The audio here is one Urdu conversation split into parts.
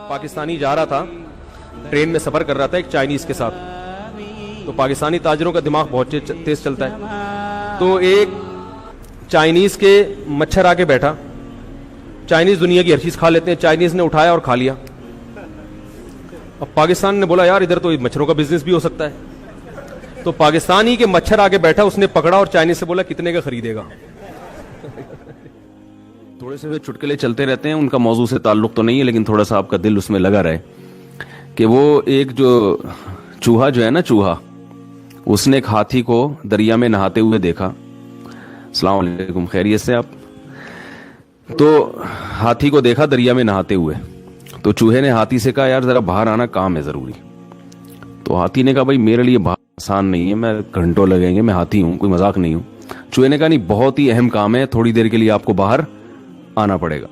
پاکستانی جا رہا تھا, ٹرین میں سفر کر رہا تھا ایک چائنیز کے ساتھ. تو پاکستانی تاجروں کا دماغ بہت تیز چلتا ہے. تو ایک چائنیز کے مچھر آ کے بیٹھا. چائنیز دنیا کی ہر چیز کھا لیتے ہیں, چائنیز نے اٹھایا اور کھا لیا. اب پاکستان نے بولا یار ادھر تو مچھروں کا بزنس بھی ہو سکتا ہے. تو پاکستانی کے مچھر آ کے بیٹھا, اس نے پکڑا اور چائنیز سے بولا کتنے کا خریدے گا. تھوڑے سے چٹکلے چلتے رہتے ہیں, ان کا موضوع سے تعلق تو نہیں ہے لیکن تھوڑا سا آپ کا دل اس میں لگا رہے کہ وہ ایک جو چوہا جو ہے نا, چوہا, اس نے ایک ہاتھی کو دریا میں نہاتے ہوئے دیکھا. السلام علیکم, خیریت سے آپ؟ تو ہاتھی کو دیکھا دریا میں نہاتے ہوئے. تو چوہے نے ہاتھی سے کہا یار ذرا باہر آنا, کام ہے ضروری. تو ہاتھی نے کہا بھائی میرے لیے باہر آسان نہیں ہے, میں گھنٹوں لگیں گے, میں ہاتھی ہوں, کوئی مذاق نہیں ہوں. چوہے نے کہا نہیں بہت ہی اہم کام ہے, تھوڑی دیر کے لیے آپ کو باہر آنا پڑے گا.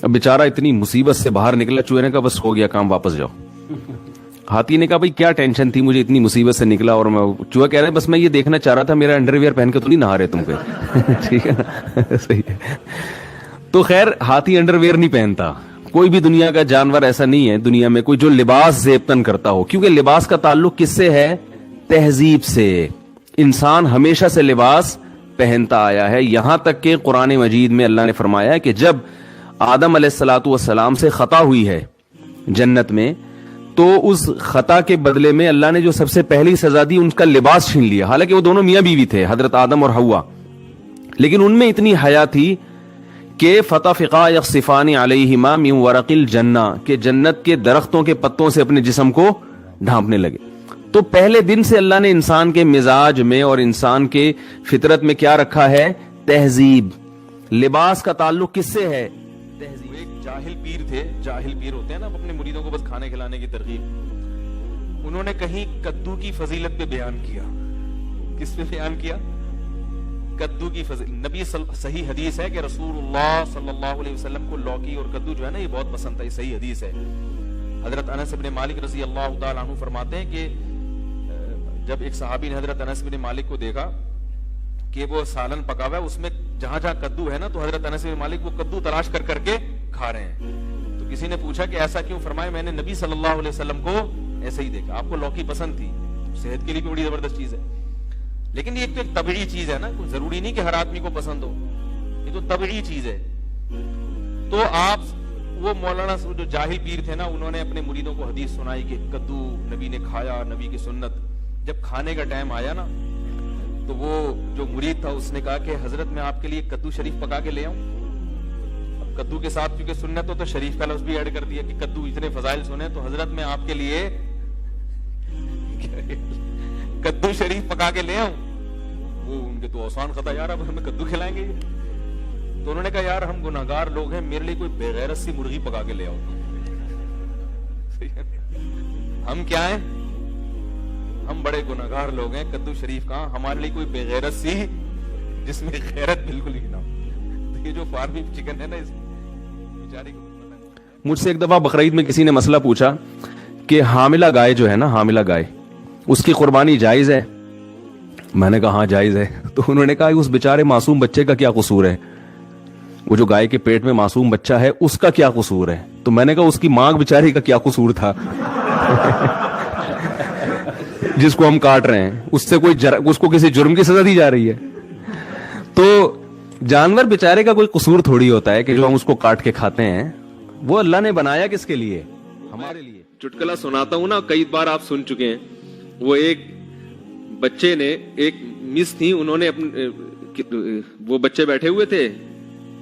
اب بیچارہ اتنی مصیبت سے باہر نکلا, چوہے نے کہا بس ہو گیا کام, واپس جاؤ. ہاتھی نے کہا بھائی کیا ٹینشن تھی, مجھے اتنی مصیبت سے نکلا. اور میں, چوہا کہہ رہا ہے بس میں یہ دیکھنا چاہ رہا تھا میرا انڈر ویئر پہن کے تو نہیں نہا رہے تم پہ. ٹھیک ہے نا, صحیح ہے. تو خیر ہاتھی انڈر ویئر نہیں پہنتا. کوئی بھی دنیا کا جانور ایسا نہیں ہے دنیا میں کوئی جو لباس زیبتن کرتا ہو, کیونکہ لباس کا تعلق کس سے ہے؟ تہذیب سے. انسان ہمیشہ سے لباس پہنتا آیا ہے, یہاں تک کہ قرآن مجید میں اللہ نے فرمایا ہے کہ جب آدم علیہ الصلوۃ والسلام سے خطا ہوئی ہے جنت میں, تو اس خطا کے بدلے میں اللہ نے جو سب سے پہلی سزا دی ان کا لباس چھین لیا. حالانکہ وہ دونوں میاں بیوی تھے, حضرت آدم اور حوا, لیکن ان میں اتنی حیا تھی کہ فطفقا یخصفان علیہما من ورق الجنہ, کہ جنت کے درختوں کے پتوں سے اپنے جسم کو ڈھانپنے لگے. تو پہلے دن سے اللہ نے انسان کے مزاج میں اور انسان کے فطرت میں کیا رکھا ہے؟ تہذیب. لباس کا تعلق کس سے ہے؟ تہذیب. ایک جاہل پیر تھے, جاہل پیر ہوتے ہیں نا اپنے مریدوں کو بس کھانے کھلانے کی ترغیب. انہوں نے کہیں کدو کی فضیلت پہ بیان کیا. کس پہ بیان کیا؟ کدو کی فضیلت. نبی صحیح حدیث ہے کہ رسول اللہ صلی اللہ علیہ وسلم کو لوکی اور کدو جو ہے نا یہ بہت پسند تھا, یہ صحیح حدیث ہے. حضرت انس بن مالک رضی اللہ تعالی عنہ فرماتے ہیں کہ جب ایک صحابی نے حضرت انس بن مالک کو دیکھا کہ وہ سالن پکا ہوا ہے, اس میں جہاں جہاں کدو ہے نا, تو حضرت انس بن مالک وہ کدو تلاش کر کر کے کھا رہے ہیں. تو کسی نے پوچھا کہ ایسا کیوں؟ فرمایا میں نے نبی صلی اللہ علیہ وسلم کو ایسے ہی دیکھا. آپ کو لوکی پسند تھی, صحت کے لیے بھی بڑی زبردست چیز ہے, لیکن یہ ایک طبعی چیز ہے نا, کوئی ضروری نہیں کہ ہر آدمی کو پسند ہو, یہ تو طبعی چیز ہے. تو آپ وہ مولانا جو جاہل پیر تھے نا, انہوں نے اپنے مریدوں کو حدیث سنائی کہ کدو نبی نے کھایا, نبی کی سنت. جب کھانے کا ٹائم آیا نا, تو وہ جو مرید تھا اس نے کہا کہ حضرت میں آپ کے لیے کدو شریف پکا کے لے آؤں. اب کدو کے ساتھ کیونکہ سنت ہو تو شریف کا لفظ بھی ایڈ کر دیا کہ کدو اتنے فضائل سنے, تو حضرت میں آپ کے لیے کدو شریف پکا کے لے آؤں. وہ ان کے تو آسان خطا, یار اب ہمیں کدو کھلائیں گے. تو انہوں نے کہا یار ہم گناہگار لوگ ہیں, میرے لیے کوئی بغیرت سی مرغی پکا کے لے آؤ. ہم کیا ہیں؟ ہم بڑے گناہگار لوگ ہیں, کدو شریف کہاں, ہمارے لیے کوئی بغیرت سی جس میں غیرت بالکل ہی نہ ہو. یہ جو فارمی چکن ہے نا, اس بیچاری کو. مجھ سے ایک دفعہ بقرعید میں کسی نے مسئلہ پوچھا کہ حاملہ گائے جو ہے نا, حاملہ گائے, اس کی قربانی جائز ہے؟ میں نے کہا ہاں جائز ہے. تو انہوں نے کہا اس بیچارے معصوم بچے کا کیا قصور ہے؟ وہ جو گائے کے پیٹ میں معصوم بچہ ہے اس کا کیا قصور ہے؟ تو میں نے کہا اس کی ماں بیچاری کا کیا قصور تھا جس کو ہم کاٹ رہے ہیں, اس سے کوئی اس کو کسی جرم کی سزا دی جا رہی ہے. تو جانور بیچارے کا کوئی قصور تھوڑی ہوتا ہے کہ جو ہم اس کو کاٹ کے کھاتے ہیں. وہ اللہ نے بنایا کس کے لیے؟ ہمارے لیے. چٹکلا سناتا ہوں نا, کئی بار آپ سن چکے ہیں. وہ ایک بچے نے, ایک مس تھی, انہوں نے اپنے, وہ بچے بیٹھے ہوئے تھے,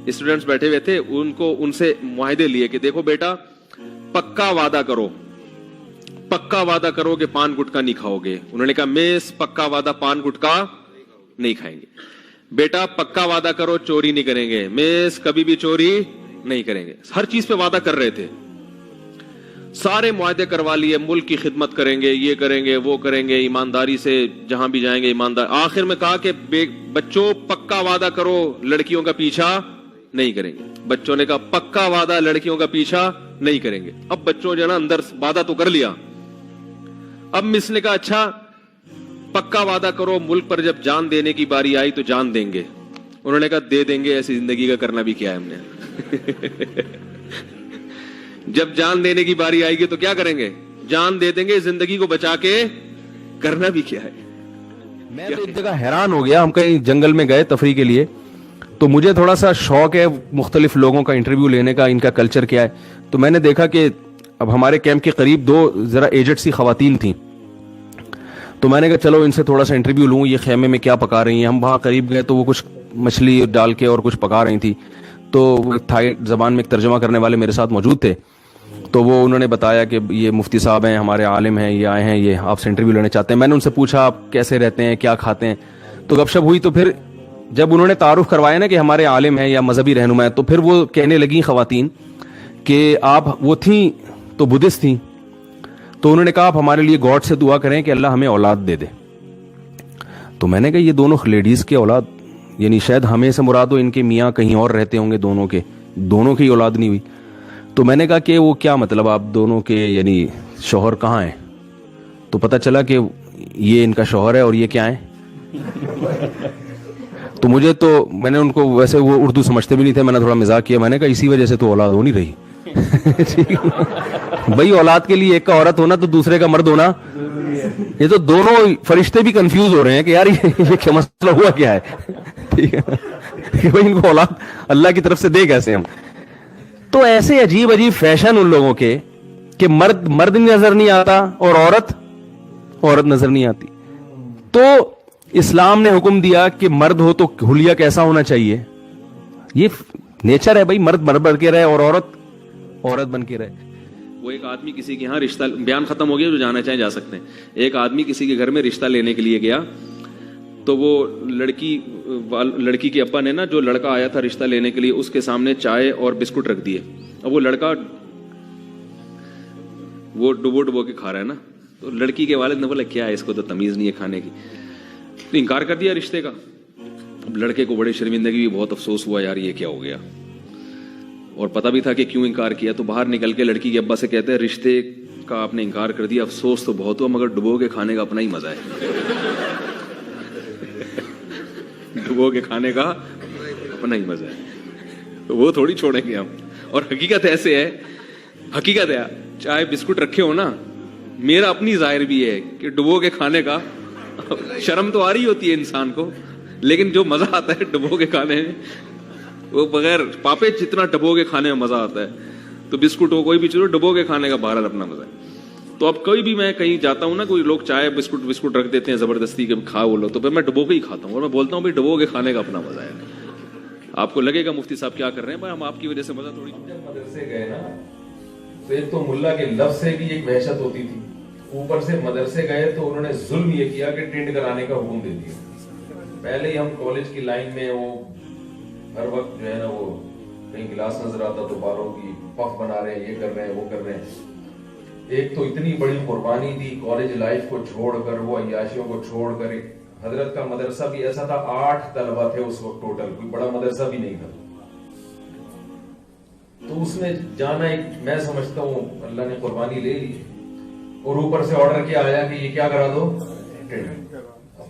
اسٹوڈنٹس بیٹھے ہوئے تھے, ان سے معاہدے لیے کہ دیکھو بیٹا پکا وعدہ کرو, پکا وعدہ کرو کہ پان گٹکا نہیں کھاؤ گے. انہوں نے کہا میس پکا وعدہ پان گٹکا نہیں کھائیں گے. بیٹا پکا وعدہ کرو چوری نہیں کریں گے. میس کبھی بھی چوری نہیں کریں گے. ہر چیز پہ وعدہ کر رہے تھے, سارے معاہدے کروا لیے, ملک کی خدمت کریں گے, یہ کریں گے, وہ کریں گے, ایمانداری سے جہاں بھی جائیں گے ایماندار. آخر میں کہا کہ بچوں پکا وعدہ کرو لڑکیوں کا پیچھا نہیں کریں گے. بچوں نے کہا پکا وعدہ لڑکیوں کا پیچھا نہیں کریں گے. اب بچوں جو ہے نا اندر وعدہ تو کر لیا. اب مس نے کہا اچھا پکا وعدہ کرو ملک پر جب جان دینے کی باری آئی تو جان دیں گے. انہوں نے کہا دے دیں گے, ایسی زندگی کا کرنا بھی کیا ہے ہم نے. جب جان دینے کی باری آئے گی تو کیا کریں گے؟ جان دے دیں گے. زندگی کو بچا کے کرنا بھی کیا ہے؟ میں تو ایک جگہ حیران ہو گیا. ہم کہیں جنگل میں گئے تفریح کے لیے, تو مجھے تھوڑا سا شوق ہے مختلف لوگوں کا انٹرویو لینے کا, ان کا کلچر کیا ہے. تو میں نے دیکھا کہ اب ہمارے کیمپ کے قریب 2 ذرا ایجڈ سی خواتین تھیں. تو میں نے کہا چلو ان سے تھوڑا سا انٹرویو لوں, یہ خیمے میں کیا پکا رہی ہیں. ہم وہاں قریب گئے تو وہ کچھ مچھلی ڈال کے اور کچھ پکا رہی تھی. تو تھائی زبان میں ایک ترجمہ کرنے والے میرے ساتھ موجود تھے. تو وہ انہوں نے بتایا کہ یہ مفتی صاحب ہیں, ہمارے عالم ہیں, یہ آئے ہیں, یہ آپ سے انٹرویو لینا چاہتے ہیں. میں نے ان سے پوچھا آپ کیسے رہتے ہیں, کیا کھاتے ہیں. تو گپ شپ ہوئی. تو پھر جب انہوں نے تعارف کروایا نا کہ ہمارے عالم ہیں یا مذہبی رہنما ہیں, تو پھر وہ کہنے لگیں خواتین کہ آپ وہ تھیں تو بدھسٹ تھیں, تو انہوں نے کہا آپ ہمارے لیے گاڈ سے دعا کریں کہ اللہ ہمیں اولاد دے دے. تو میں نے کہا یہ دونوں لیڈیز کے اولاد, یعنی شاید ہمیں سے مراد ہو, ان کے میاں کہیں اور رہتے ہوں گے, دونوں کی اولاد نہیں ہوئی. تو میں نے کہا کہ وہ کیا مطلب آپ دونوں کے یعنی شوہر کہاں ہیں؟ تو پتہ چلا کہ یہ ان کا شوہر ہے اور یہ کیا ہے. تو میں نے ان کو, ویسے وہ اردو سمجھتے بھی نہیں تھے, میں نے تھوڑا مزاق کیا. میں نے کہا اسی وجہ سے تو اولاد ہو نہیں رہی. بھائی اولاد کے لیے ایک کا عورت ہونا تو دوسرے کا مرد ہونا, یہ تو دونوں فرشتے بھی کنفیوز ہو رہے ہیں کہ یار یہ کیا مسئلہ ہوا کیا ہے. ٹھیک ہے کہ بھائی ان کو اولاد اللہ کی طرف سے دے کیسے ہم. تو ایسے عجیب فیشن ان لوگوں کے کہ مرد نظر نہیں آتا اور عورت نظر نہیں آتی. تو اسلام نے حکم دیا کہ مرد ہو تو حلیہ کیسا ہونا چاہیے. یہ نیچر ہے بھائی, مرد بن کے رہے اور عورت بن کے رہے. وہ ایک آدمی کسی کے ہاں رشتہ, بیان ختم ہو گیا, جو جانا چاہیں جا سکتے ہیں. ایک آدمی کسی کے گھر میں رشتہ لینے کے لیے گیا, تو وہ لڑکی کے ابا نے نا, جو لڑکا آیا تھا رشتہ لینے کے لیے, اس کے سامنے چائے اور بسکٹ رکھ دیے. اب وہ لڑکا وہ ڈبو کے کھا رہا ہے نا. تو لڑکی کے والد نے بولا کیا ہے, اس کو تو تمیز نہیں ہے کھانے کی. تو انکار کر دیا رشتے کا. اب لڑکے کو بڑی شرمندگی, بہت افسوس ہوا یار یہ کیا ہو گیا, اور پتہ بھی تھا کہ کیوں انکار کیا. تو باہر نکل کے لڑکی کے ابا سے کہتے ہیں رشتے کا آپ نے انکار کر دیا, افسوس تو بہت ہوا, مگر ڈبو کے کھانے کا اپنا ہی مزہ ہے. ڈبو کے کھانے کا اپنا ہی مزہ ہے, تو وہ تھوڑی چھوڑیں گے ہم. اور حقیقت ایسے ہے, حقیقت ہے, چائے بسکٹ رکھے ہو نا, میرا اپنی ظاہر بھی ہے کہ ڈبو کے کھانے کا شرم تو آ رہی ہوتی ہے انسان کو, لیکن جو مزہ آتا ہے ڈبو کے کھانے میں, وہ بغیر پاپے جتنا ڈبو کے کھانے میں مزہ آتا ہے. تو بسکٹ ہو کوئی بھی چیز ہو, ڈبو کے کھانے کا بہرحال اپنا مزہ ہے. تو اب کوئی بھی میں کہیں جاتا ہوں نا, کوئی لوگ چائے بسکٹ رکھ دیتے ہیں زبردستی کے کھا بولو, تو پھر میں ڈبو کے ہی کھاتا ہوں, اور میں بولتا ہوں بھائی ڈبو کے کھانے کا اپنا مزہ ہے. آپ کو لگے گا مفتی صاحب کیا کر رہے ہیں, ہم آپ کی وجہ سے مزہ تھوڑی. جب مدرسے گئے نا, تو ایک تو ملا کے لفظ سے بھی ایک وحشت ہوتی تھی, اوپر سے مدرسے گئے تو انہوں نے ظلم یہ کیا کہ ٹینٹ کرانے کا حکم دے دیا. پہلے ہی ہم کالج کی لائن میں وہ ہر وقت جو ہے نا, وہ کہیں گلاس نظر آتا تو بالوں کی پف بنا رہے ہیں, یہ کر رہے ہیں, وہ کر رہے ہیں. ایک تو اتنی بڑی قربانی تھی کالج لائف کو چھوڑ کر, وہ عیاشیوں کو چھوڑ کر. ایک حضرت کا مدرسہ بھی ایسا تھا, 8 طلبہ تھے اس وقت ٹوٹل, کوئی بڑا مدرسہ بھی نہیں تھا. تو اس میں جانا ایک, میں سمجھتا ہوں اللہ نے قربانی لے لی, اور اوپر سے آرڈر کیا آیا کہ یہ کیا کرا دو,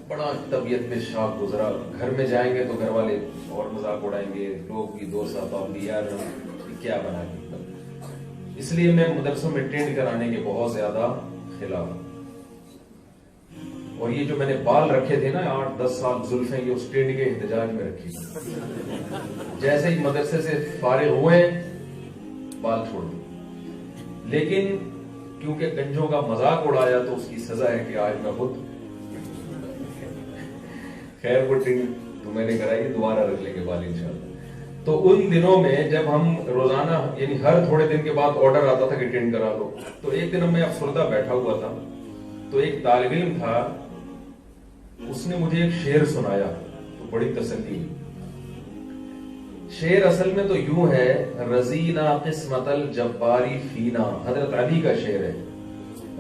بڑا طبیعت میں شاک گزرا. گھر میں جائیں گے تو گھر والے اور مذاق اڑائیں گے, لوگ بھی دوست احباب بھی, یار کیا بنا کے. اس لیے میں مدرسوں میں ٹینٹ کرانے کے بہت زیادہ خلاف ہوں. اور یہ جو میں نے بال رکھے تھے نا 8-10 سال زلفیں, یہ اس ٹینٹ کے احتجاج میں رکھی. جیسے ہی مدرسے سے فارغ ہوئے بال چھوڑ دی, لیکن کیونکہ گنجوں کا مذاق اڑایا تو اس کی سزا ہے کہ آج میں خود. خیر وہ ٹینٹ تو میں نے کرائی, دوبارہ رکھ لیں گے بال انشاءاللہ. تو ان دنوں میں جب ہم روزانہ یعنی ہر تھوڑے دن کے بعد آرڈر آتا تھا کہ ٹینٹ کرا لو, تو ایک دن میں افسردہ بیٹھا ہوا تھا, تو ایک طالب علم تھا, اس نے مجھے ایک شعر سنایا, تو بڑی تسلی ہوئی. شعر اصل میں تو یوں ہے, رضینا قسمت الجباری فینا, حضرت علی کا شعر ہے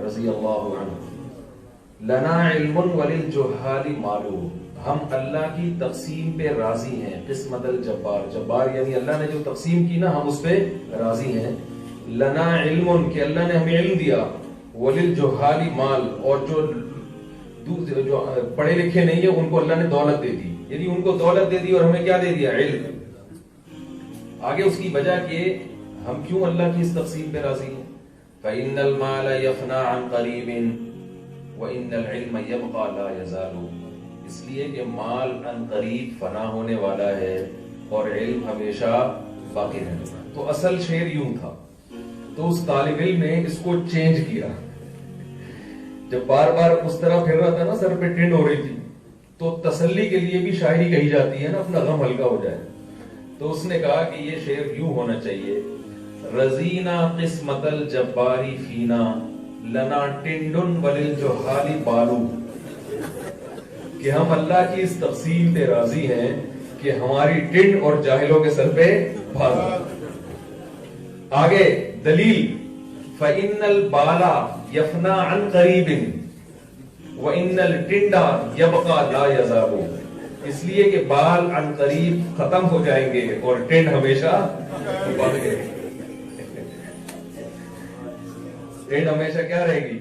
رضی اللہ عنہ. لنا علم وللجہال معلوم, ہم اللہ کی تقسیم پہ راضی ہیں. قسمت الجبار, جبار یعنی اللہ نے جو تقسیم کی نا, ہم اس پہ راضی ہیں. لنا علم, کہ اللہ نے ہمیں علم دیا. وللجہال مال, اور جو پڑھے لکھے نہیں ہیں ان کو اللہ نے دولت دے دی, یعنی ان کو دولت دے دی اور ہمیں کیا دے دیا, علم. آگے اس کی وجہ کہ ہم کیوں اللہ کی اس تقسیم پہ راضی ہیں؟ فَإِنَّ الْمَالَ يَفْنَى عَنْ قَرِيبٍ وَإِنَّ الْعِلْمَ يَبْقَى لَا يَزَالُ، اس لیے کہ مال عن قریب فنا ہونے والا ہے اور علم ہمیشہ باقی رہنے والا۔ تو اصل شعر یوں تھا، تو اس طالب علم نے اس کو چینج کیا۔ جب بار بار اس طرح پھر رہا تھا نا، سر پہ ٹرینڈ ہو رہی تھی، تو تسلی کے لیے بھی شاعری کہی جاتی ہے نا، اپنا غم ہلکا ہو جائے، تو اس نے کہا کہ یہ شعر یوں ہونا چاہیے، رزینا قسمت الجباری فینا لنا ٹنڈن وللجہال بالو، کہ ہم اللہ کی اس تقسیم پہ راضی ہیں کہ ہماری ٹنڈ اور جاہلوں کے سر پہ بال۔ آگے دلیل، فَإِنَّ الْبَالَ يَفْنَى عَنْ قَرِيبٍ وَإِنَّ الْٹِنْڈَ يَبْقَى لَا يَزَالُ، اس لیے کہ بال عن قریب ختم ہو جائیں گے اور ٹنڈ ہمیشہ باقی رہے گی۔ ٹنڈ ہمیشہ کیا رہے گی؟